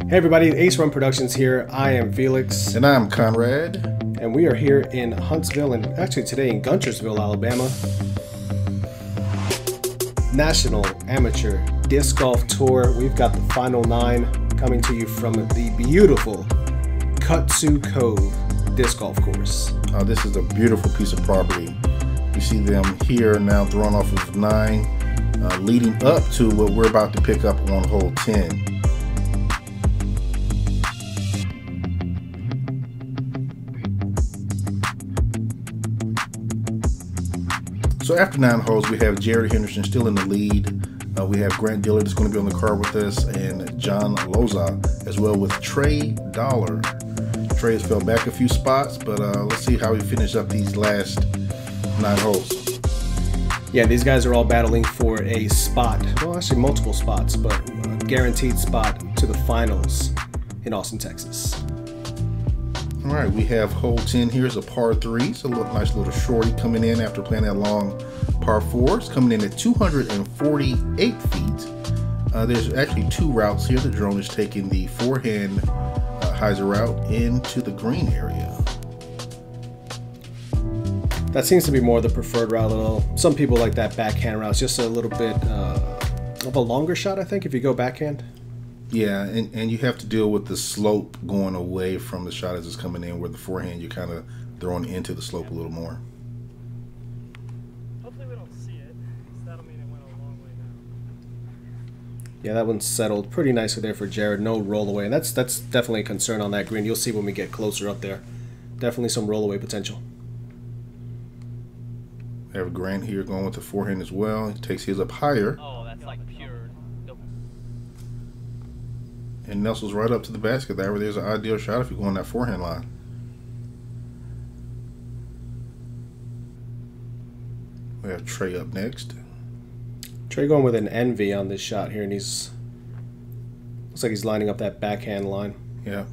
Hey everybody, Ace Run Productions here. I am Felix. And I'm Conrad. And we are here in Huntsville, and actually today in Guntersville, Alabama. National Amateur Disc Golf Tour. We've got the final 9 coming to you from the beautiful Kudzu Cove Disc Golf Course. This is a beautiful piece of property. You see them here now thrown off of 9, leading up to what we're about to pick up on hole 10. So after 9 holes, we have Jared Henderson still in the lead. We have Dillard that's going to be on the card with us, and John Loza, as well with Trey Dollar. Trey has fell back a few spots, but let's see how he finishes up these last 9 holes. Yeah, these guys are all battling for a spot. Well, actually multiple spots, but a guaranteed spot to the finals in Austin, Texas. All right, we have hole 10 here. Is a par 3. It's a nice little shorty coming in after playing that long par 4. It's coming in at 248 feet. There's actually 2 routes here. The drone is taking the forehand hyzer route into the green area. That seems to be more the preferred route. Although some people like that backhand route. It's just a little bit of a longer shot, I think, if you go backhand. Yeah, and you have to deal with the slope going away from the shot as it's coming in, where the forehand you're kind of throwing into the slope a little more. Hopefully we don't see it, because that'll mean it went a long way down. Yeah, that one's settled pretty nicely there for Jared. No roll away, and that's definitely a concern on that green. You'll see when we get closer up there. Definitely some roll away potential. We have Grant here going with the forehand as well. He takes his up higher. Oh, that's like pure. And nestles right up to the basket. There's an ideal shot if you go on that forehand line. We have Trey up next. Trey going with an envy on this shot here, and looks like he's lining up that backhand line. Yeah.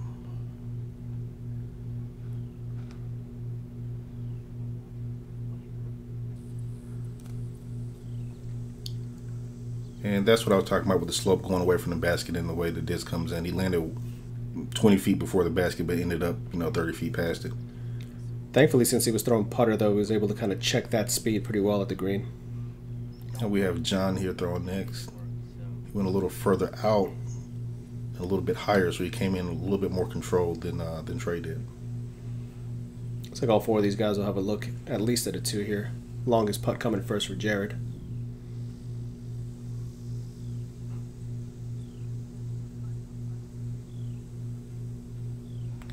And that's what I was talking about with the slope going away from the basket and the way the disc comes in. He landed 20 feet before the basket, but ended up, 30 feet past it. Thankfully, since he was throwing putter, though, he was able to kind of check that speed pretty well at the green. And we have John here throwing next. He went a little further out, a little bit higher, so he came in a little bit more controlled than Trey did. Looks like all 4 of these guys will have a look at least at a 2 here. Longest putt coming first for Jared.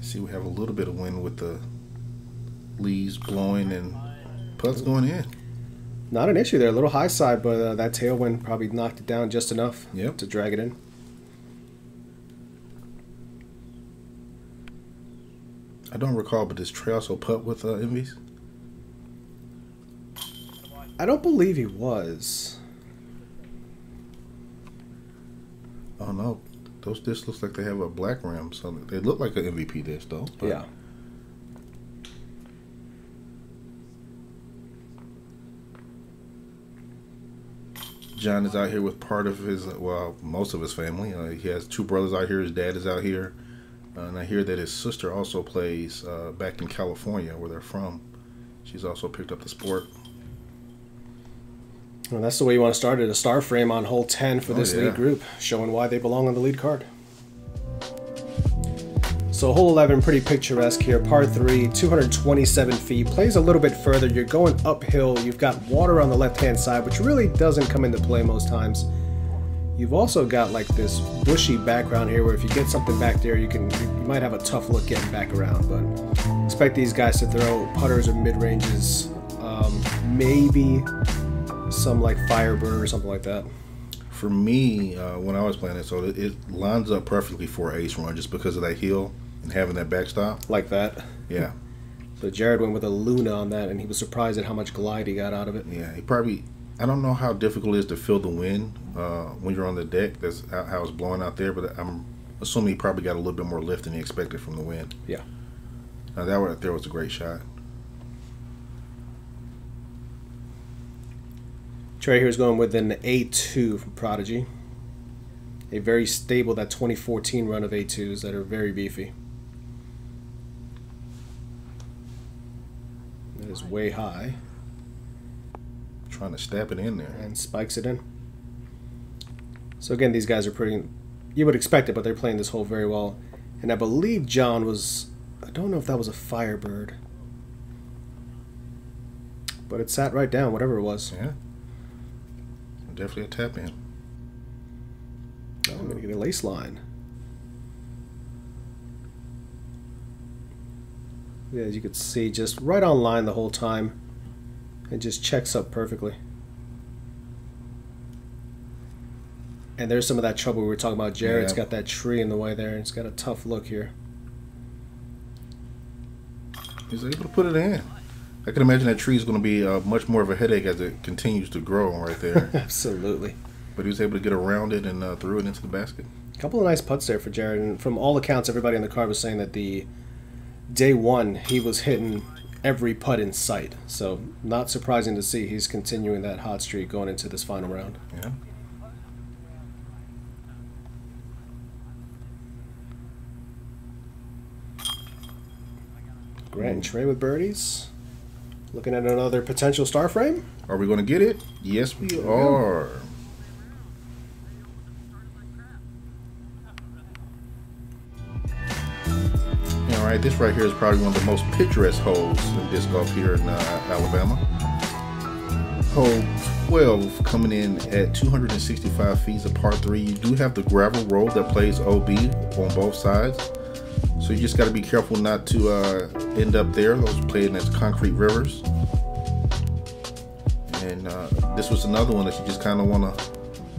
See, we have a little bit of wind with the leaves blowing and putts going in. Not an issue there. A little high side, but that tailwind probably knocked it down just enough to drag it in. I don't recall, but does Trey also putt with envies? I don't believe he was. Oh, no. Those discs looks like they have a black rim, so they look like an MVP disc, though. But yeah. John is out here with part of his, well, most of his family. He has 2 brothers out here. His dad is out here. And I hear that his sister also plays back in California, where they're from. She's also picked up the sport. Well, that's the way you want to start it, a star frame on hole 10 for this lead group, showing why they belong on the lead card. So hole 11, pretty picturesque here, par 3, 227 feet, plays a little bit further. You're going uphill, you've got water on the left-hand side, which really doesn't come into play most times. You've also got like this bushy background here, where if you get something back there, you might have a tough look getting back around, but expect these guys to throw putters or mid-ranges, maybe some like Firebird or something like that. For me, when I was playing it, so it lines up perfectly for Ace Run just because of that heel and having that backstop. Like that? Yeah. So Jared went with a Luna on that, and he was surprised at how much glide he got out of it. Yeah, he probably, I don't know how difficult it is to feel the wind when you're on the deck. That's how it's blowing out there, but I'm assuming he probably got a little bit more lift than he expected from the wind. Yeah. Now that right there was a great shot. Trey here's going with an A2 from Prodigy. a very stable, that 2014 run of A2s that are very beefy. That is way high. Trying to stab it in there. And spikes it in. So again, these guys are pretty, you would expect it, but they're playing this hole very well. And I believe John was, I don't know if that was a Firebird, but it sat right down, whatever it was. Yeah. Definitely a tap in. Oh, I'm going to get a lace line. Yeah, as you could see, just right on line the whole time. It just checks up perfectly. And there's some of that trouble we were talking about. Jared's got that tree in the way there. It's got a tough look here. He's able to put it in. I can imagine that tree is going to be much more of a headache as it continues to grow right there. Absolutely. But he was able to get around it and threw it into the basket. A couple of nice putts there for Jared. And from all accounts, everybody in the car was saying that the day one, he was hitting every putt in sight. So not surprising to see he's continuing that hot streak going into this final round. Yeah. Grant and Trey with birdies. Looking at another potential star frame. Are we going to get it? Yes, we are. All right, this right here is probably one of the most picturesque holes in disc golf here in Alabama. Hole 12 coming in at 265 feet, is a par 3. You do have the gravel road that plays OB on both sides. So you just got to be careful not to end up there. Those playing as concrete rivers. And this was another one that you just kind of want to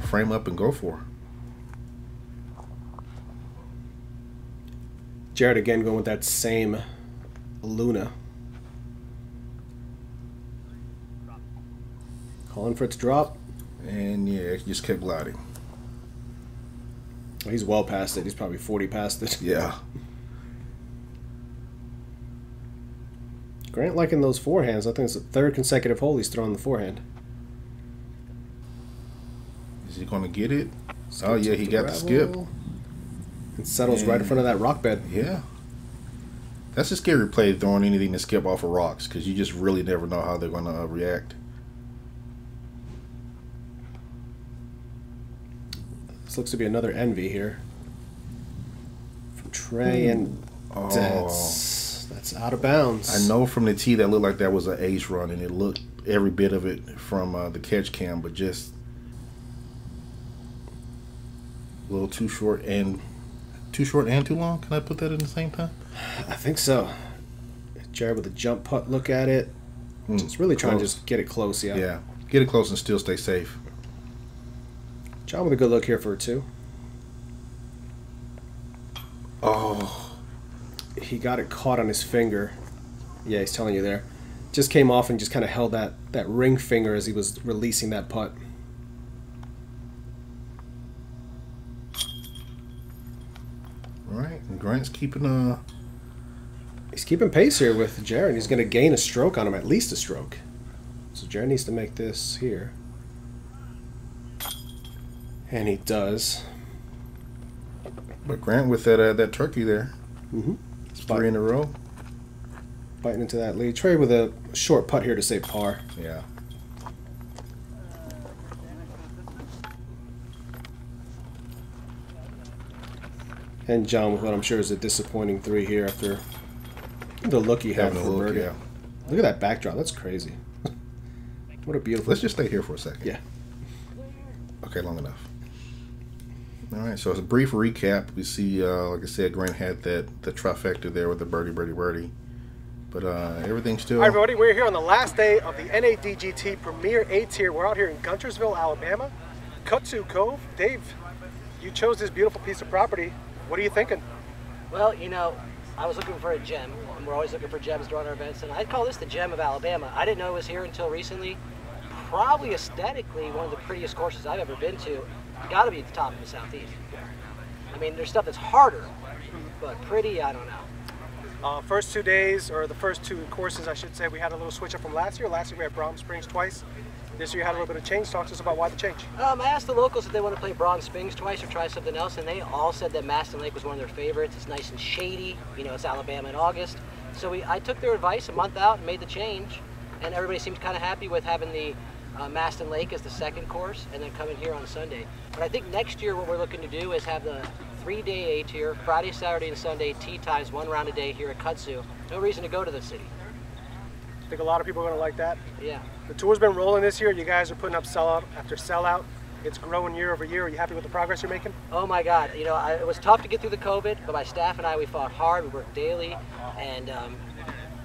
frame up and go for. Jared again going with that same Luna. Calling for it to drop. And yeah, it just kept gliding. Well, he's well past it. He's probably 40 past it. Yeah. Grant liking those forehands. I think it's the third consecutive hole he's thrown the forehand. Is he going to get it? Oh yeah, he got the skip. It settles right in front of that rock bed. Yeah. That's a scary play, throwing anything to skip off of rocks, because you just really never know how they're going to react. This looks to be another envy here from Trey, and that's out of bounds. I know from the tee that looked like that was an ace run, and it looked every bit of it from the catch cam, but just a little too short and too long. Can I put that in the same time? I think so. Jared with a jump putt look at it. Just really trying to just get it close. Yeah, get it close and still stay safe. John with a good look here for a 2. Oh. He got it caught on his finger. Yeah, he's telling you there. Just came off and just kind of held that ring finger as he was releasing that putt. All right, and Grant's keeping He's keeping pace here with Jared. He's going to gain a stroke on him, at least a stroke. So Jared needs to make this here. And he does. But Grant with that turkey there. It's 3 in a row. Biting into that lead. Trey with a short putt here to save par. Yeah. And John with what I'm sure is a disappointing 3 here after the look he had for birdie. Yeah. Look at that backdrop. That's crazy. What a beautiful... Let's just stay here for a second. Yeah. Okay, long enough. All right, so as a brief recap, we see, like I said, Grant had the trifecta there with the birdie. But everything's still... Hi, everybody. We're here on the last day of the NADGT Premier A-Tier. We're out here in Guntersville, Alabama. Kudzu Cove. Dave, you chose this beautiful piece of property. What are you thinking? Well, you know, I was looking for a gem, and we're always looking for gems during our events, and I'd call this the gem of Alabama. I didn't know it was here until recently. Probably aesthetically one of the prettiest courses I've ever been to. Got to be at the top of the Southeast. I mean, there's stuff that's harder, but pretty, I don't know. First 2 days, or the first 2 courses, I should say, we had a little switch up from last year. Last year we had Brom Springs twice. This year you had a little bit of change. Talk to us about why the change. I asked the locals if they want to play Bronze Springs twice or try something else, and they all said that Maston Lake was one of their favorites. It's nice and shady. You know, it's Alabama in August. So I took their advice a month out and made the change, and everybody seems kind of happy with having the Maston Lake as the second course and then coming here on Sunday. But I think next year what we're looking to do is have the 3-day A-Tier, Friday, Saturday, and Sunday tee times, 1 round a day here at Kudzu. No reason to go to the city. I think a lot of people are going to like that. Yeah. The tour's been rolling this year. You guys are putting up sellout after sellout. It's growing year over year. Are you happy with the progress you're making? Oh my God. You know, it was tough to get through the COVID, but my staff and I, we fought hard. We worked daily, and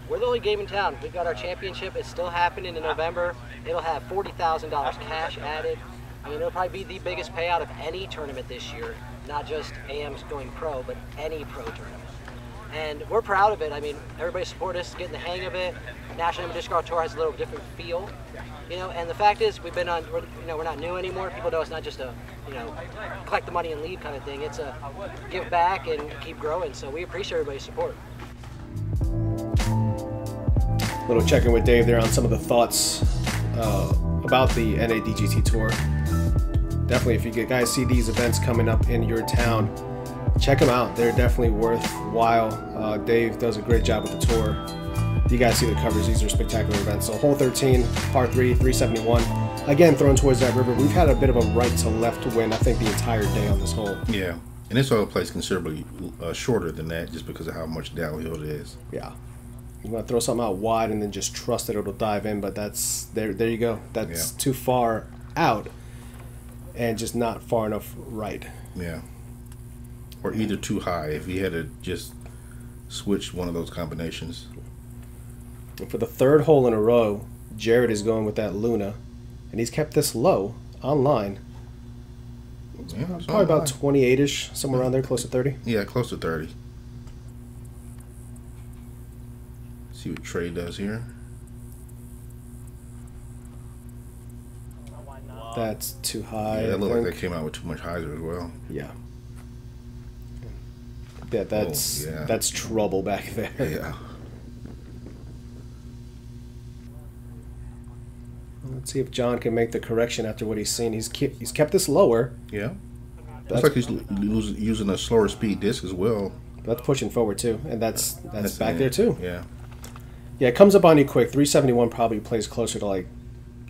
we're the only game in town. We've got our championship. It's still happening in November. It'll have $40,000 cash added. I mean, it'll probably be the biggest payout of any tournament this year, not just AM's going pro, but any pro tournament. And we're proud of it. I mean, everybody supported us, getting the hang of it. National Amateur Disc Golf Tour has a little different feel, you know. And the fact is, we've been on. We're not new anymore. People know it's not just a, collect the money and leave kind of thing. It's a give back and keep growing. So we appreciate everybody's support. Little check-in with Dave there on some of the thoughts about the NADGT Tour. Definitely, if you guys see these events coming up in your town, check them out. They're definitely worthwhile. Dave does a great job with the tour. You guys see the covers. These are spectacular events. So hole 13, par 3, 371. Again, thrown towards that river. We've had a bit of a right to left wind, I think, the entire day on this hole. Yeah, and this other place considerably shorter than that just because of how much downhill it is. Yeah. You want to throw something out wide and then just trust that it'll dive in, but that's there you go. That's too far out and just not far enough right. Yeah. Or either too high if you had to just switch one of those combinations. And for the third hole in a row, Jared is going with that Luna, and he's kept this low online. Yeah, probably about 28-ish, somewhere around there, close to 30. Yeah, close to 30. See what Trey does here. That's too high. Yeah, that looked like that came out with too much hyzer as well. Yeah. Yeah, that's trouble back there. Yeah. Let's see if John can make the correction after what he's seen. He's kept this lower. Yeah. Looks like he's using a slower speed disc as well. That's pushing forward too, and that's back there too. Yeah. Yeah, it comes up on you quick. 371 probably plays closer to like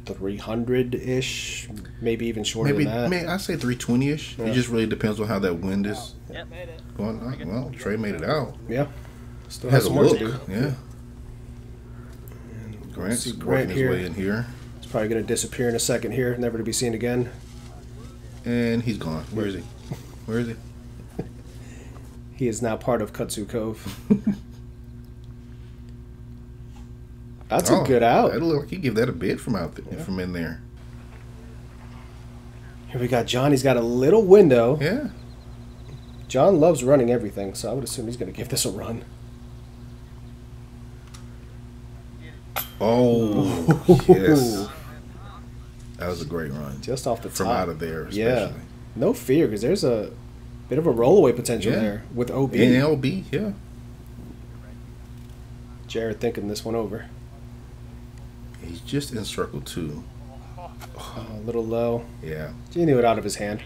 300-ish, maybe even shorter than that. I say 320-ish. Yeah. It just really depends on how that wind is going on. Well, Trey made it out. Yeah. Still has some a work look. to do. Yeah. Grant's working his way in here. He's probably going to disappear in a second here, never to be seen again. And he's gone. Where is he? Where is he? He is now part of Kudzu Cove. That's a good out. That look like he give that a bid from out there, from in there. Here we got John. He's got a little window. Yeah. John loves running everything, so I would assume he's going to give this a run. Oh, yes. That was a great run. Just off the top. From out of there, especially. Yeah. No fear, because there's a bit of a rollaway potential there with OB. And LB, yeah. Jared thinking this one over. He's just in circle 2. A little low. Yeah. He knew it out of his hand.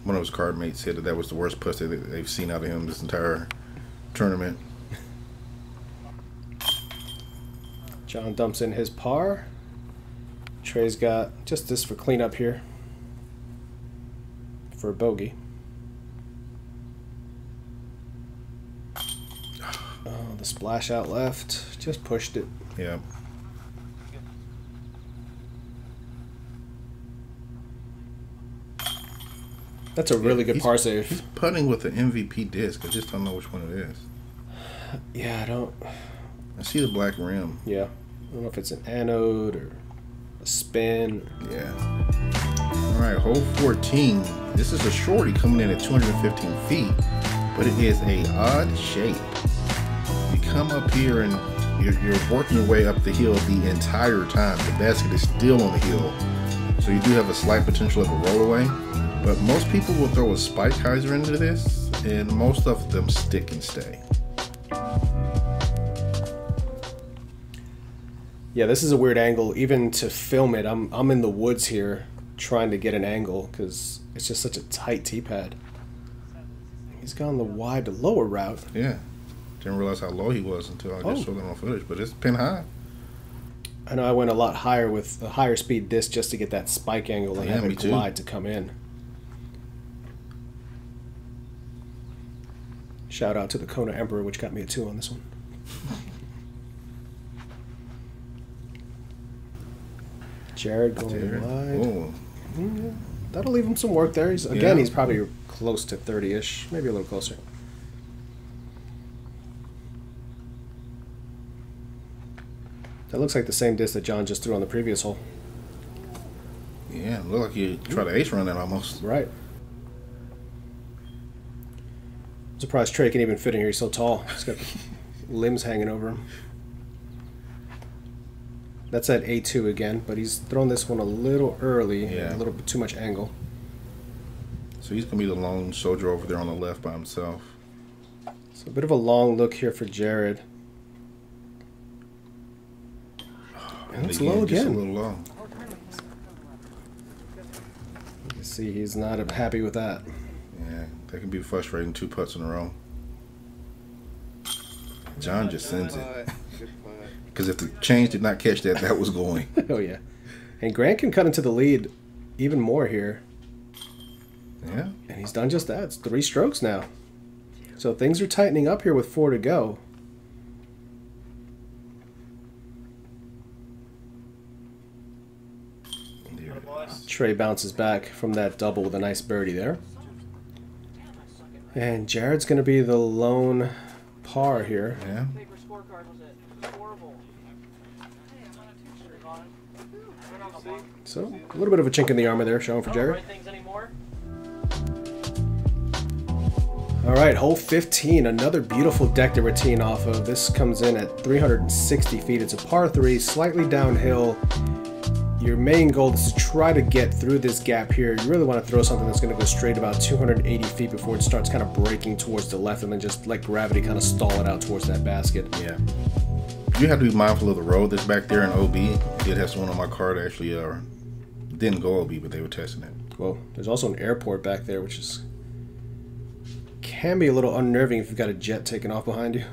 One of his card mates said that was the worst putt that they've seen out of him this entire tournament. John dumps in his par. Trey's got just this for cleanup here for a bogey. Oh, the splash out left. Just pushed it. Yeah. That's a really good par save. He's putting with the MVP disc. I just don't know which one it is. Yeah, I don't. I see the black rim. Yeah. I don't know if it's an anode or a spin. Yeah. All right, hole 14. This is a shorty coming in at 215 feet, but it is a odd shape. You come up here and you're working your way up the hill the entire time. The basket is still on the hill, so you do have a slight potential of a rollaway. But most people will throw a spike hyzer into this, and most of them stick and stay. Yeah, this is a weird angle. Even to film it, I'm in the woods here trying to get an angle because it's just such a tight tee pad. He's gone the wide to lower route. Yeah. Didn't realize how low he was until I just saw that on footage, but it's pin high. I know I went a lot higher with a higher speed disc just to get that spike angle and have it glide to come in. Shout out to the Kona Emperor, which got me a 2 on this one. Jared going wide. Yeah, that'll leave him some work there. He's probably close to 30-ish, maybe a little closer. That looks like the same disc that John just threw on the previous hole. Yeah, it looked like you tried to ace run that almost. Right. I'm surprised Trey can even fit in here. He's so tall. He's got limbs hanging over him. That's at A2 again, but he's thrown this one a little early. Yeah. A little bit too much angle. So he's going to be the lone soldier over there on the left by himself. So a bit of a long look here for Jared. And it's low again. Just a little low. You can see he's not happy with that. Yeah, that can be frustrating. 2 putts in a row. John just sends it. Because if the change did not catch that, that was going. Oh, yeah. And Grant can cut into the lead even more here. Yeah. And he's done just that. It's 3 strokes now. So things are tightening up here with 4 to go. Trey bounces back from that double with a nice birdie there. And Jared's going to be the lone par here. Yeah. So, a little bit of a chink in the armor there showing for Jared. All right, hole 15, another beautiful deck to we're teeing off of. This comes in at 360 feet. It's a par 3, slightly downhill. Your main goal is to try to get through this gap here. You really want to throw something that's going to go straight about 280 feet before it starts kind of breaking towards the left and then just let gravity kind of stall it out towards that basket. Yeah. You have to be mindful of the road that's back there in OB. I did have someone on my card actually didn't go OB, but they were testing it. Well, there's also an airport back there, which is can be a little unnerving if you've got a jet taking off behind you.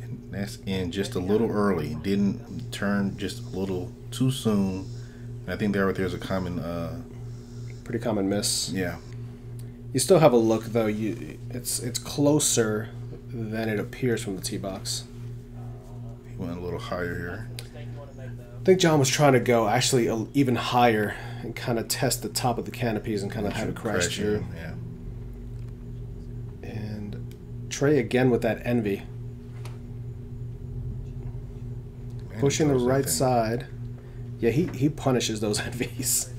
And that's in just a little early. Didn't turn just a little too soon. And I think that right there is a common... pretty common miss. Yeah. You still have a look, though. It's closer than it appears from the tee box. He went a little higher here. I think John was trying to go actually even higher and kind of test the top of the canopies and kind of have it crash through. Yeah. And Trey again with that envy. Man, pushing the right side. Yeah, he punishes those envies.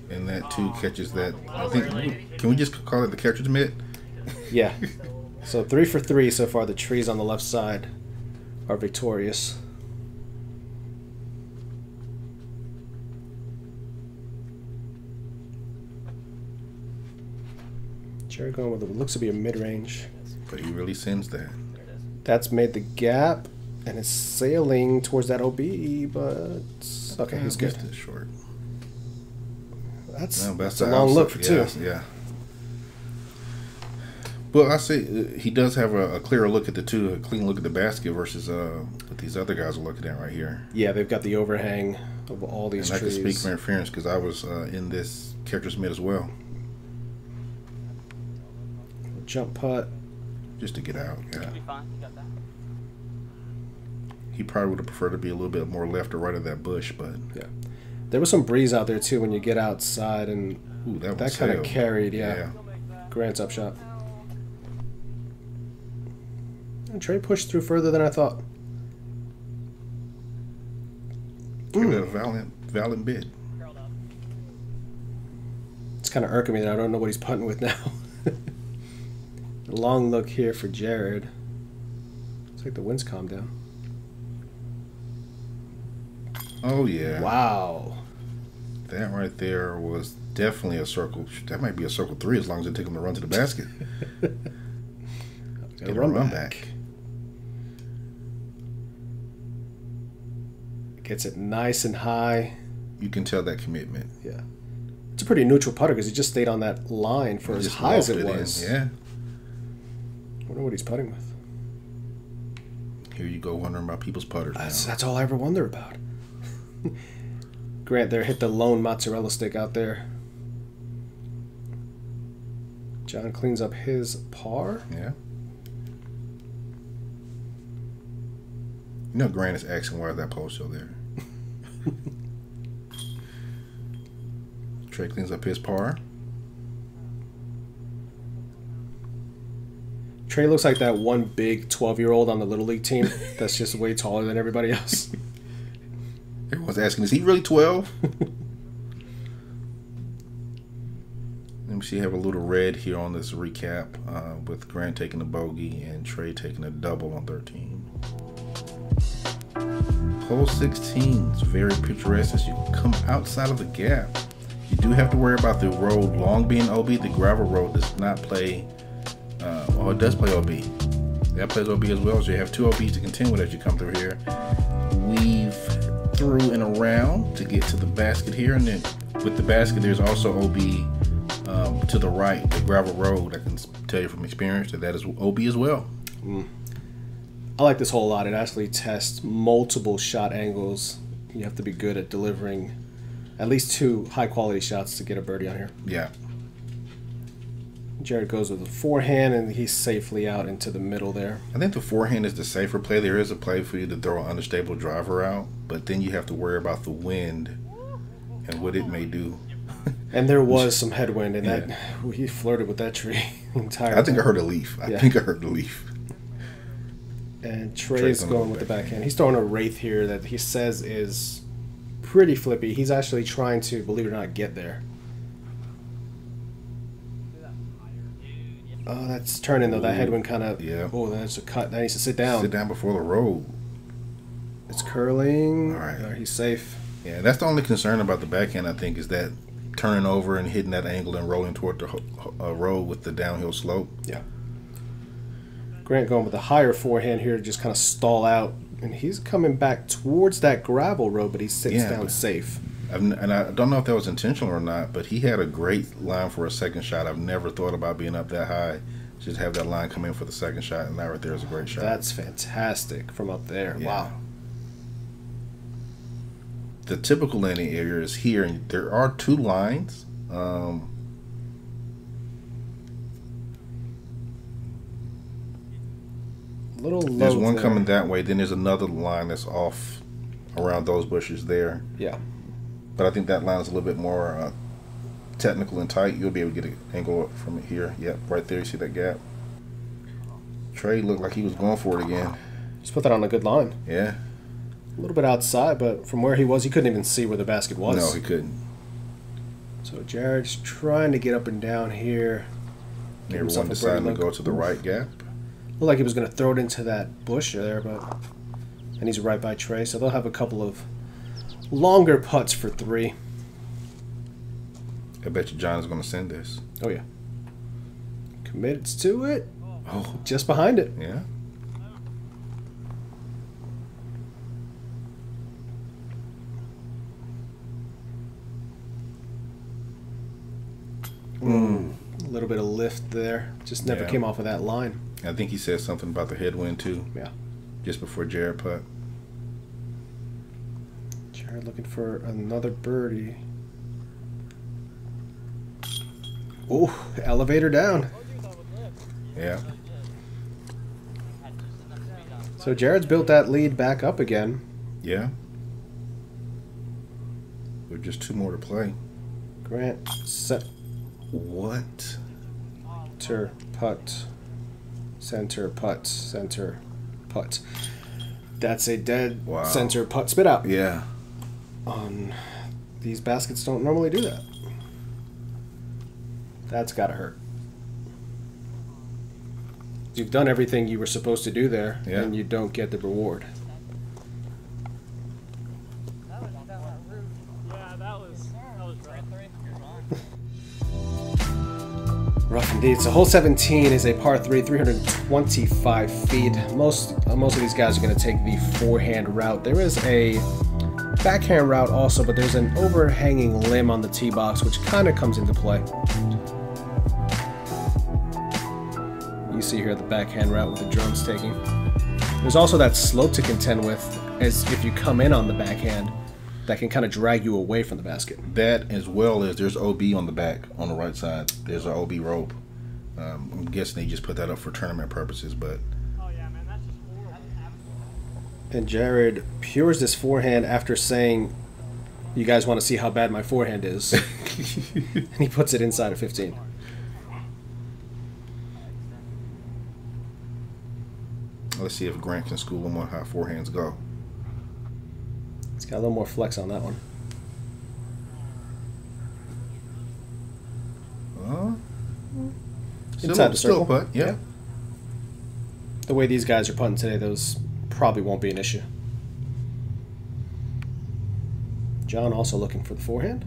And that too catches that. I think, can we just call it the catcher's mitt? Yeah. So 3 for 3 so far. The trees on the left side are victorious. Jared going with what looks to be a mid-range. But he really sends that. That's made the gap, and it's sailing towards that OB, but okay, he's good. It's short. That's a long look for 2. Yeah. Well, I say he does have a clearer look at the 2, a clean look at the basket versus what these other guys are looking at right here. Yeah, they've got the overhang of all these trees. And I can speak for interference because I was in this catcher's mitt as well. Jump putt. Just to get out, yeah. He probably would have preferred to be a little bit more left or right of that bush, but... Yeah. There was some breeze out there, too, when you get outside, and ooh, that kind of carried, yeah. Grant's upshot. And Trey pushed through further than I thought. Give it a valiant bid. It's kind of irking me that I don't know what he's putting with now. Long look here for Jared. Looks like the wind's calmed down. Oh, yeah. Wow. That right there was definitely a circle. That might be a circle 3 as long as it takes him to run to the basket. Get a run back. Gets it nice and high. You can tell that commitment. Yeah. It's a pretty neutral putter because he just stayed on that line for as high as it was. Yeah. I wonder what he's putting with. Here you go wondering about people's putters. That's all I ever wonder about. Grant there hit the lone mozzarella stick out there. John cleans up his par. Yeah. You know Grant is asking why is that pole still there. Trey cleans up his par. Trey looks like that one big 12-year-old on the Little League team that's just way taller than everybody else. Everyone's asking, is he really 12? Let me see, have a little red here on this recap with Grant taking a bogey and Trey taking a double on 13. Hole 16 is very picturesque as you come outside of the gap. You do have to worry about the road long being OB. The gravel road does not play, oh, it does play OB. That plays OB as well, so you have two OBs to contend with as you come through here. Weave through and around to get to the basket here, and then with the basket there's also OB to the right, the gravel road. I can tell you from experience that is OB as well. I like this hole a lot. It actually tests multiple shot angles. You have to be good at delivering at least two high-quality shots to get a birdie on here. Yeah. Jared goes with a forehand, and he's safely out into the middle there. I think the forehand is the safer play. There is a play for you to throw an unstable driver out, but then you have to worry about the wind and what it may do. And there was some headwind, and that he flirted with that tree the entire time. I think I heard a leaf. I think I heard the leaf. And Trey's going with the backhand. He's throwing a wraith here that he says is pretty flippy. He's actually trying to, believe it or not, get there. Oh, that's turning though. That headwind kind of. Yeah. Oh, that's a cut. That needs to sit down. Sit down before the road. It's curling. All right. He's safe. Yeah, that's the only concern about the backhand, I think, is that turning over and hitting that angle and rolling toward the road with the downhill slope. Yeah. Grant going with a higher forehand here to just kind of stall out. And he's coming back towards that gravel road, but he sits down safe. And I don't know if that was intentional or not, but he had a great line for a second shot. I've never thought about being up that high. Just have that line come in for the second shot, and that right there is a great shot. That's fantastic from up there. Yeah. Wow. The typical landing area is here, and there are two lines. There's one coming that way, then there's another line that's off around those bushes there. Yeah. But I think that line is a little bit more technical and tight. You'll be able to get an angle from it here. Yep, right there. You see that gap? Trey looked like he was going for it again. Just put that on a good line. Yeah. A little bit outside, but from where he was, he couldn't even see where the basket was. No, he couldn't. So Jared's trying to get up and down here. Everyone deciding to go to the right gap. Looked like he was going to throw it into that bush there, but and he's right by Trey, so they'll have a couple of longer putts for three. I bet you John is going to send this. Oh, yeah. Commits to it. Oh. Just behind it. Yeah. A little bit of lift there. Just never came off of that line. I think he said something about the headwind, too. Yeah. Just before Jared putt. Jared looking for another birdie. Oh, elevator down. Yeah. So Jared's built that lead back up again. Yeah. With just two more to play. Grant set. What? Center putt. Center putt. Center putt. That's a dead center putt spit out. Yeah. These baskets don't normally do that. That's gotta hurt. You've done everything you were supposed to do there, and you don't get the reward. Rough indeed. So hole 17 is a par 3, 325 feet. Most of these guys are going to take the forehand route. There is a backhand route also, but there's an overhanging limb on the tee box, which kind of comes into play. You see here the backhand route with the drone's taking. There's also that slope to contend with, as if you come in on the backhand, that can kind of drag you away from the basket. That, as well as there's OB on the back, on the right side. There's an OB rope. I'm guessing they just put that up for tournament purposes, but... And Jared pures this forehand after saying, you guys want to see how bad my forehand is. And he puts it inside of 15. Let's see if Grant can school him on how forehands go. It's got a little more flex on that one. Inside the circle. Still putt, yeah. The way these guys are putting today, those probably won't be an issue. John also looking for the forehand.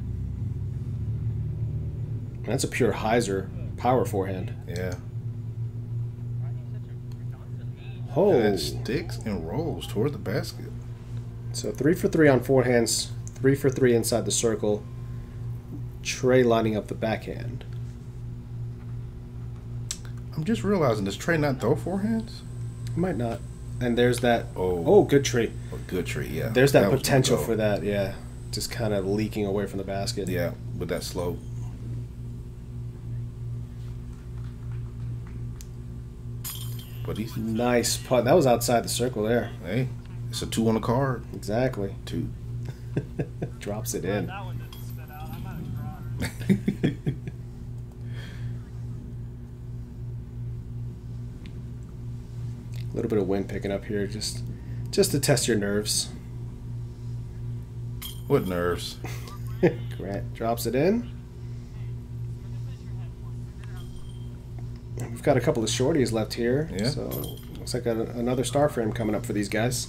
That's a pure hyzer power forehand. Yeah. Oh. And it sticks and rolls toward the basket. So 3 for 3 on forehands, 3 for 3 inside the circle. Trey lining up the backhand. I'm just realizing, does Trey not throw forehands? Might not. And there's that. Oh, good tree. Oh, good tree, yeah. There's that potential for that, yeah. Just kind of leaking away from the basket. Yeah, with that slope. But he's nice putt. That was outside the circle there. Hey, it's a 2 on the card. Exactly. 2. Drops it in. That one didn't spit out. I might have drawn. A little bit of wind picking up here, just to test your nerves. What nerves? Grant drops it in. We've got a couple of shorties left here, yeah. So looks like another star frame coming up for these guys.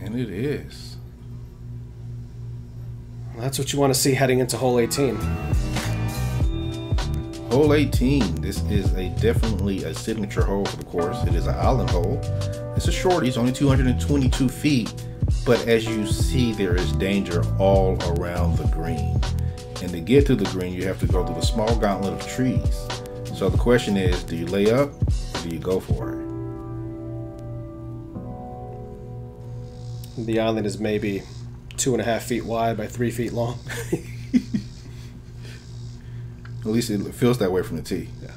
And it is. Well, that's what you want to see heading into hole 18. Hole 18. This is definitely a signature hole for the course. It is an island hole. It's a shorty. It's only 222 feet. But as you see, there is danger all around the green. And to get to the green, you have to go through the small gauntlet of trees. So the question is, do you lay up or do you go for it? The island is maybe 2.5 feet wide by 3 feet long. At least it feels that way from the tee. Yeah.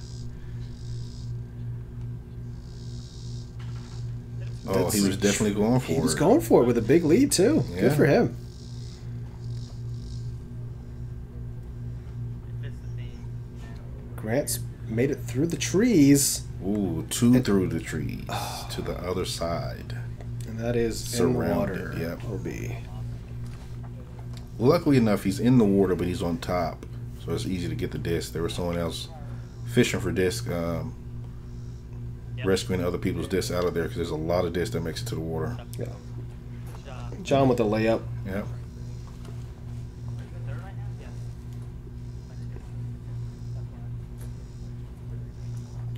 Oh, he was definitely going for it. He was going for it with a big lead, too. Yeah. Good for him. Grant's made it through the trees. Ooh, 2 through the trees to the other side. And that is Surrounded, in water. yep. OB. Luckily enough, he's in the water, but he's on top. So it's easy to get the disc. There was someone else fishing for disc, rescuing other people's discs out of there because there's a lot of disc that makes it to the water. Yeah. John with the layup. Yeah.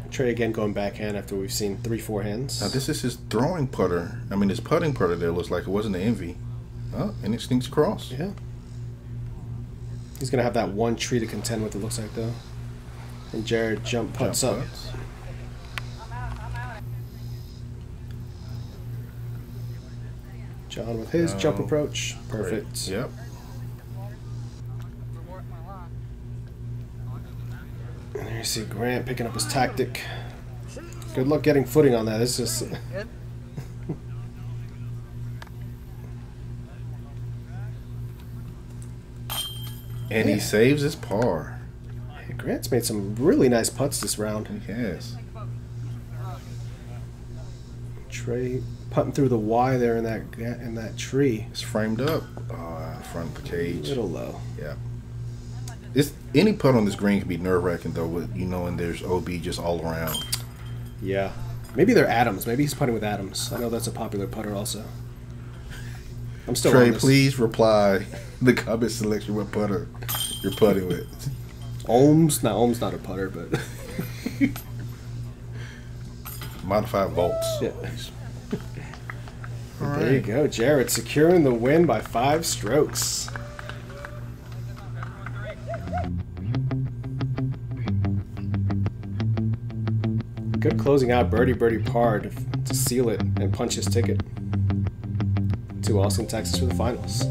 Trey again going backhand after we've seen 3 forehands. Now this is his throwing putter. I mean, his putting putter there looks like it wasn't the Envy. Oh, and it sneaks across. Yeah. He's going to have that one tree to contend with, it looks like, though. And Jared jump putts up. John with his jump approach. Perfect. Great. Yep. And there you see Grant picking up his tactic. Good luck getting footing on that. It's just... And he saves his par. Hey, Grant's made some really nice putts this round. He has. Trey putting through the Y there in that tree. It's framed up. In front of the cage. A little low. Yeah. Any putt on this green can be nerve-wracking, though, with knowing there's OB just all around. Yeah. Maybe they're Adams. Maybe he's putting with Adams. I know that's a popular putter also. I'm still Trey, on this. please reply the comment selection what putter you're putting with. Ohms? No, Ohms not a putter, but... Modified volts. Yeah. All There you right. go, Jared securing the win by 5 strokes. Good closing out birdie par to seal it and punch his ticket to Austin, Texas for the finals.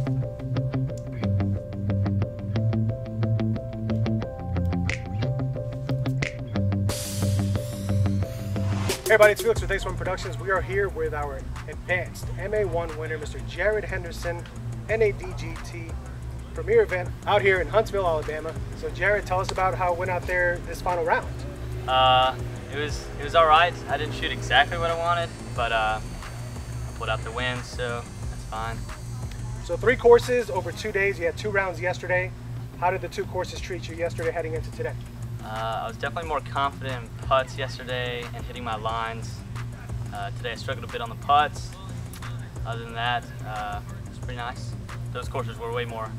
Hey everybody, it's Felix with Run Productions. We are here with our advanced MA1 winner, Mr. Jared Henderson, NADGT Premier event out here in Huntsville, Alabama. So Jared, tell us about how it went out there this final round. It was all right. I didn't shoot exactly what I wanted, but I pulled out the win, so that's fine. So 3 courses over 2 days. You had 2 rounds yesterday. How did the 2 courses treat you yesterday heading into today? I was definitely more confident in putts yesterday and hitting my lines. Today I struggled a bit on the putts. Other than that, it was pretty nice. Those courses were way more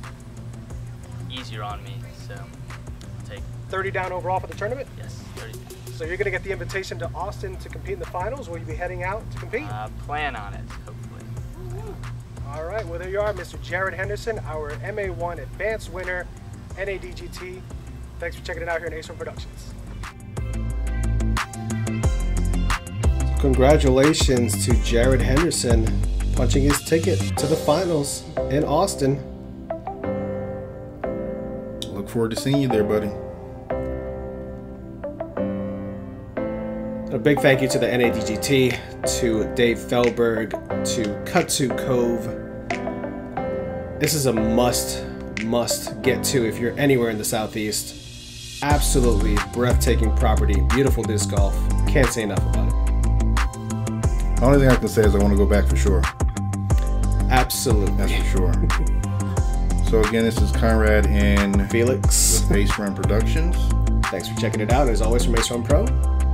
easier on me, so I'll take 30 down overall for the tournament? yes, 30. So you're going to get the invitation to Austin to compete in the finals. Will you be heading out to compete? Plan on it, hopefully. All right, well there you are, Mr. Jared Henderson, our MA1 advanced winner, NADGT. Thanks for checking it out here in Run Productions. Congratulations to Jared Henderson punching his ticket to the finals in Austin. Look forward to seeing you there, buddy. A big thank you to the NADGT, to Dave Felberg, to Kudzu Cove. This is a must get to if you're anywhere in the Southeast. Absolutely breathtaking property, beautiful disc golf. Can't say enough about it. The only thing I can say is I want to go back for sure. Absolutely. That's for sure. So again, this is Conrad and Felix. with Run Productions. Thanks for checking it out. As always from Run Pro,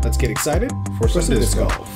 let's get excited For some disc golf.